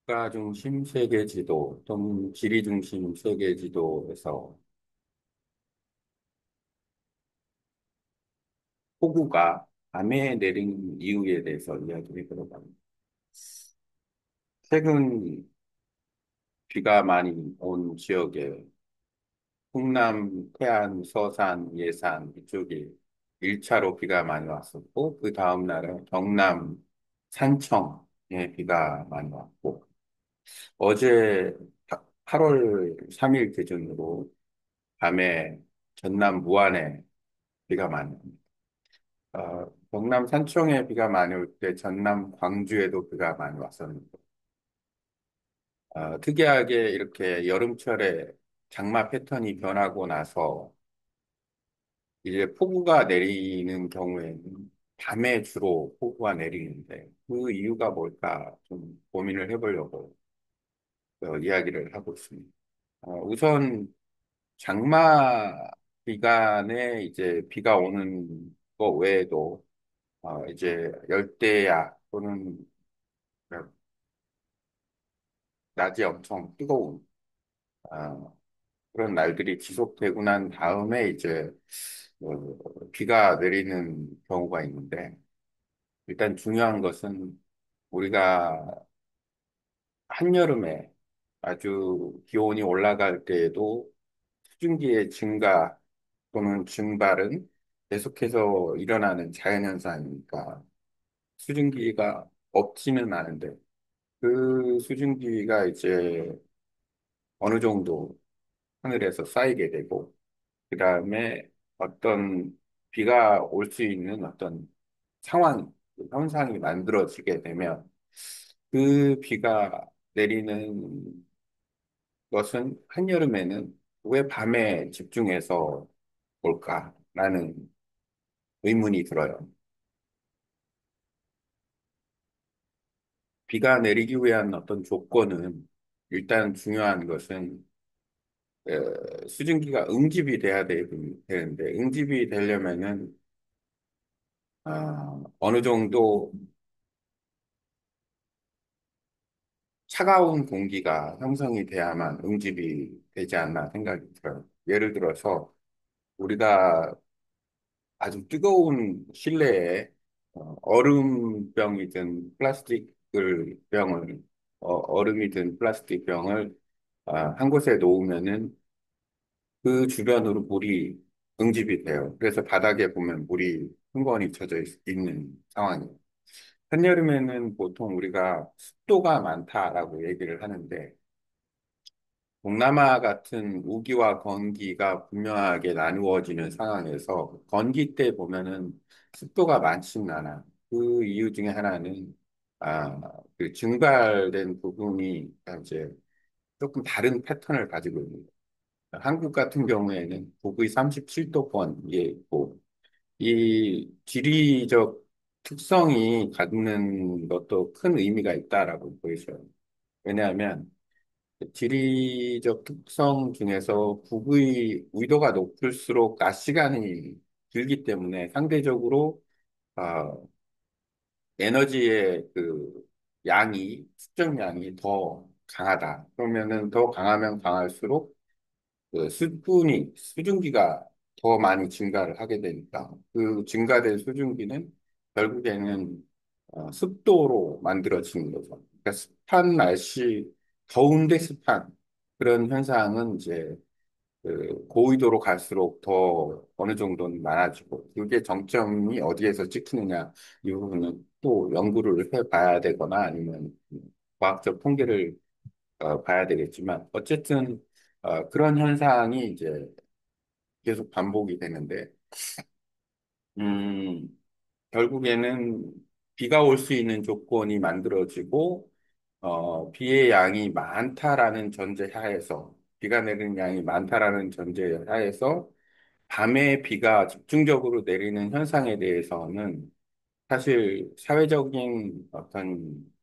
국가 중심 세계 지도 또는 지리 중심 세계 지도에서 폭우가 밤에 내린 이유에 대해서 이야기해 보려고 합니다. 최근 비가 많이 온 지역에 충남, 태안, 서산, 예산 이쪽에 1차로 비가 많이 왔었고, 그 다음 날에 경남, 산청에 비가 많이 왔고, 어제 8월 3일 기준으로 밤에 전남 무안에 비가 많이 옵니다. 경남 산청에 비가 많이 올 때 전남 광주에도 비가 많이 왔었는데, 특이하게 이렇게 여름철에 장마 패턴이 변하고 나서 이제 폭우가 내리는 경우에는 밤에 주로 폭우가 내리는데 그 이유가 뭘까 좀 고민을 해보려고 이야기를 하고 있습니다. 우선 장마 기간에 이제 비가 오는 거 외에도 이제 열대야 또는 낮이 엄청 뜨거운 어, 그런 날들이 지속되고 난 다음에 이제 비가 내리는 경우가 있는데 일단 중요한 것은 우리가 한여름에 아주 기온이 올라갈 때에도 수증기의 증가 또는 증발은 계속해서 일어나는 자연현상이니까 수증기가 없지는 않은데 그 수증기가 이제 어느 정도 하늘에서 쌓이게 되고 그 다음에 어떤 비가 올 수 있는 어떤 상황, 현상이 만들어지게 되면 그 비가 내리는 것은 한여름에는 왜 밤에 집중해서 올까라는 의문이 들어요. 비가 내리기 위한 어떤 조건은 일단 중요한 것은 수증기가 응집이 돼야 되는데 응집이 되려면은 어느 정도 차가운 공기가 형성이 돼야만 응집이 되지 않나 생각이 들어요. 예를 들어서 우리가 아주 뜨거운 얼음병이든 얼음이 든 플라스틱 병을 한 곳에 놓으면은 그 주변으로 물이 응집이 돼요. 그래서 바닥에 보면 물이 흥건히 있는 상황이에요. 한여름에는 보통 우리가 습도가 많다라고 얘기를 하는데 동남아 같은 우기와 건기가 분명하게 나누어지는 상황에서 건기 때 보면은 습도가 많지는 않아. 그 이유 중에 하나는 그 증발된 부분이 이제 조금 다른 패턴을 가지고 있는 거예요. 한국 같은 경우에는 북의 37도권에 있고 이 지리적 특성이 갖는 것도 큰 의미가 있다라고 보여져요. 왜냐하면 지리적 특성 중에서 북의 위도가 높을수록 낮 시간이 길기 때문에 상대적으로 어, 에너지의 그 수정량이 더 강하다. 그러면은 더 강하면 강할수록 그 수증기가 더 많이 증가를 하게 되니까 그 증가된 수증기는 결국에는 습도로 만들어지는 거죠. 그러니까 더운데 습한 그런 현상은 이제 그 고緯도로 갈수록 더 어느 정도는 많아지고 그게 정점이 어디에서 찍히느냐 이 부분은 또 연구를 해봐야 되거나 아니면 과학적 통계를 봐야 되겠지만 어쨌든 그런 현상이 이제 계속 반복이 되는데 음, 결국에는 비가 올 수 있는 조건이 만들어지고 비의 양이 많다라는 전제 하에서 비가 내리는 양이 많다라는 전제 하에서 밤에 비가 집중적으로 내리는 현상에 대해서는 사실 사회적인 어떤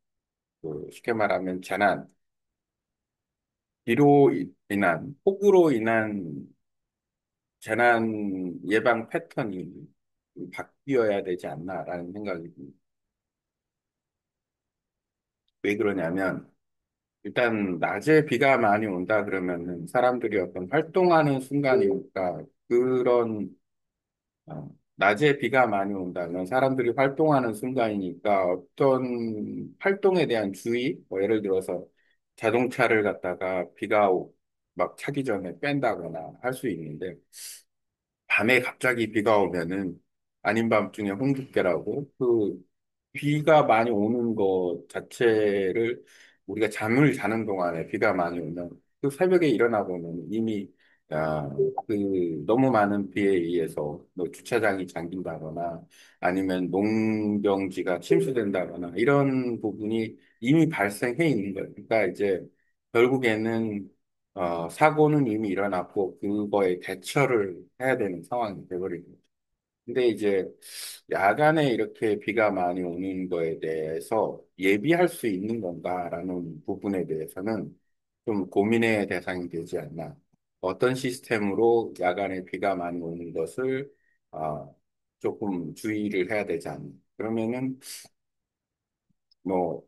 그 쉽게 말하면 폭우로 인한 재난 예방 패턴이 바뀌어야 되지 않나라는 생각이 듭니다. 왜 그러냐면 일단 낮에 비가 많이 온다 그러면은 사람들이 어떤 활동하는 순간이니까 그런 낮에 비가 많이 온다면 사람들이 활동하는 순간이니까 어떤 활동에 대한 주의, 뭐 예를 들어서 자동차를 갖다가 막 차기 전에 뺀다거나 할 수 있는데 밤에 갑자기 비가 오면은 아닌 밤중에 홍두깨라고 그 비가 많이 오는 것 자체를 우리가 잠을 자는 동안에 비가 많이 오면 그 새벽에 일어나 보면 이미 아, 너무 많은 비에 의해서 뭐 주차장이 잠긴다거나 아니면 농경지가 침수된다거나 이런 부분이 이미 발생해 있는 거예요. 그러니까 이제 결국에는 사고는 이미 일어났고 그거에 대처를 해야 되는 상황이 돼버린 거죠. 근데 이제 야간에 이렇게 비가 많이 오는 거에 대해서 예비할 수 있는 건가라는 부분에 대해서는 좀 고민의 대상이 되지 않나. 어떤 시스템으로 야간에 비가 많이 오는 것을 조금 주의를 해야 되지 않나. 그러면은 뭐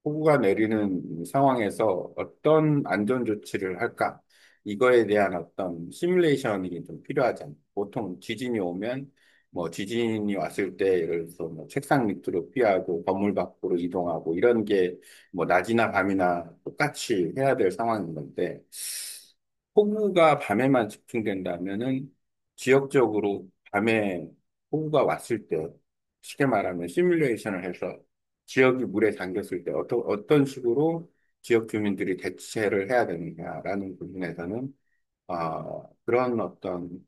폭우가 내리는 상황에서 어떤 안전 조치를 할까? 이거에 대한 어떤 시뮬레이션이 좀 필요하잖아요. 보통 지진이 오면 뭐 지진이 왔을 때 예를 들어서 뭐 책상 밑으로 피하고 건물 밖으로 이동하고 이런 게 뭐 낮이나 밤이나 똑같이 해야 될 상황인 건데 폭우가 밤에만 집중된다면은 지역적으로 밤에 폭우가 왔을 때 쉽게 말하면 시뮬레이션을 해서 지역이 물에 잠겼을 때 어떤 식으로 지역 주민들이 대체를 해야 되느냐라는 부분에서는 그런 어떤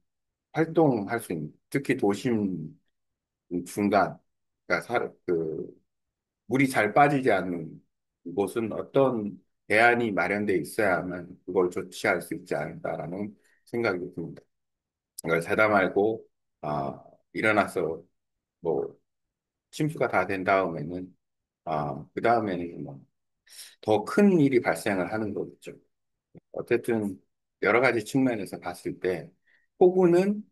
활동할 수 있는 특히 도심 중간 그러니까 물이 잘 빠지지 않는 곳은 어떤 대안이 마련돼 있어야만 그걸 조치할 수 있지 않을까라는 생각이 듭니다. 그걸 자다 말고 일어나서 뭐 침수가 다 된 다음에는 그 다음에는 뭐 더 큰 일이 발생을 하는 거겠죠. 어쨌든 여러 가지 측면에서 봤을 때 폭우는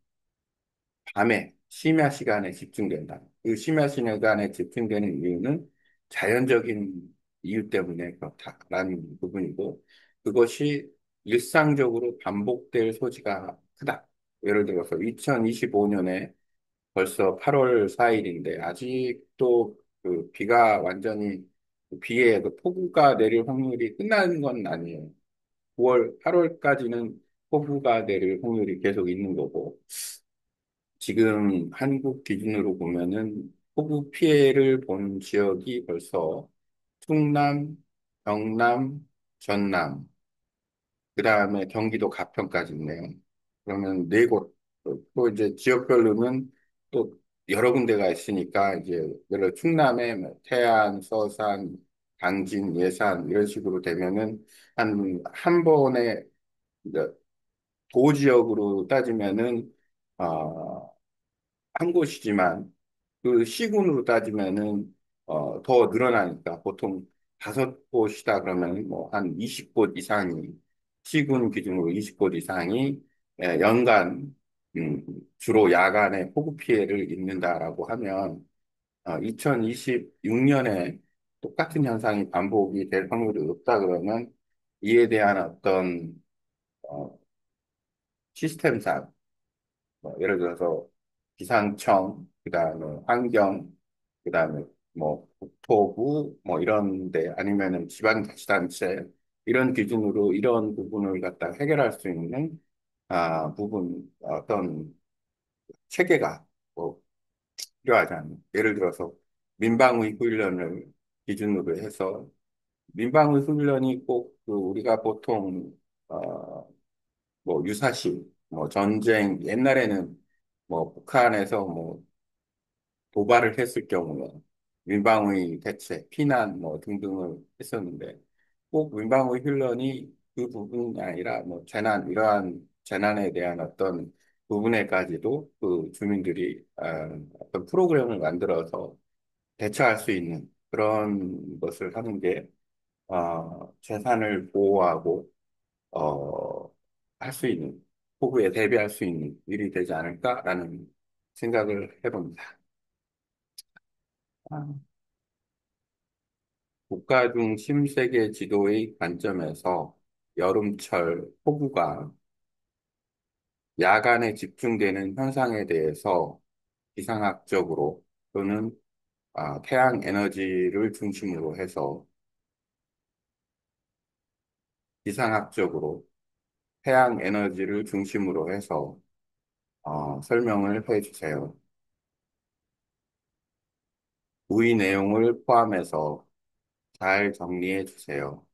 밤에 심야 시간에 집중된다. 그 심야 시간에 집중되는 이유는 자연적인 이유 때문에 그렇다라는 부분이고 그것이 일상적으로 반복될 소지가 크다. 예를 들어서 2025년에 벌써 8월 4일인데 아직도 그 비가 완전히 비에 그 폭우가 내릴 확률이 끝나는 건 아니에요. 9월, 8월까지는 폭우가 내릴 확률이 계속 있는 거고 지금 한국 기준으로 보면은 폭우 피해를 본 지역이 벌써 충남, 경남, 전남, 그 다음에 경기도 가평까지 있네요. 그러면 네 곳, 또 이제 지역별로는 또 여러 군데가 있으니까 이제 예를 들어 충남에 뭐 태안, 서산, 당진, 예산 이런 식으로 되면은 한 번에 이제 도 지역으로 따지면은 어, 한 곳이지만 그 시군으로 따지면은 더 늘어나니까 보통 5곳이다 그러면 뭐 한 20곳 이상이 시군 기준으로 20곳 이상이 연간 주로 야간에 폭우 피해를 입는다라고 하면 2026년에 똑같은 현상이 반복이 될 확률이 높다 그러면 이에 대한 어떤 어, 시스템상 뭐 예를 들어서 기상청, 그다음에 환경, 그다음에 뭐 국토부 뭐 이런데 아니면은 지방자치단체 이런 기준으로 이런 부분을 갖다 해결할 수 있는 부분 어떤 체계가 뭐 필요하지 않나. 예를 들어서 민방위 훈련을 기준으로 해서 민방위 훈련이 꼭그 우리가 보통 뭐 유사시, 뭐 전쟁 옛날에는 뭐 북한에서 뭐 도발을 했을 경우에 민방위 대책, 피난 뭐 등등을 했었는데 꼭 민방위 훈련이 그 부분이 아니라 뭐 이러한 재난에 대한 어떤 부분에까지도 그 주민들이 어떤 프로그램을 만들어서 대처할 수 있는 그런 것을 하는 게 재산을 보호하고 할 수 있는 폭우에 대비할 수 있는 일이 되지 않을까라는 생각을 해봅니다. 아, 국가 중심 세계 지도의 관점에서 여름철 폭우가 야간에 집중되는 현상에 대해서 기상학적으로 또는 태양 에너지를 중심으로 해서 기상학적으로 태양 에너지를 중심으로 해서 설명을 해 주세요. 의 내용을 포함해서 잘 정리해 주세요.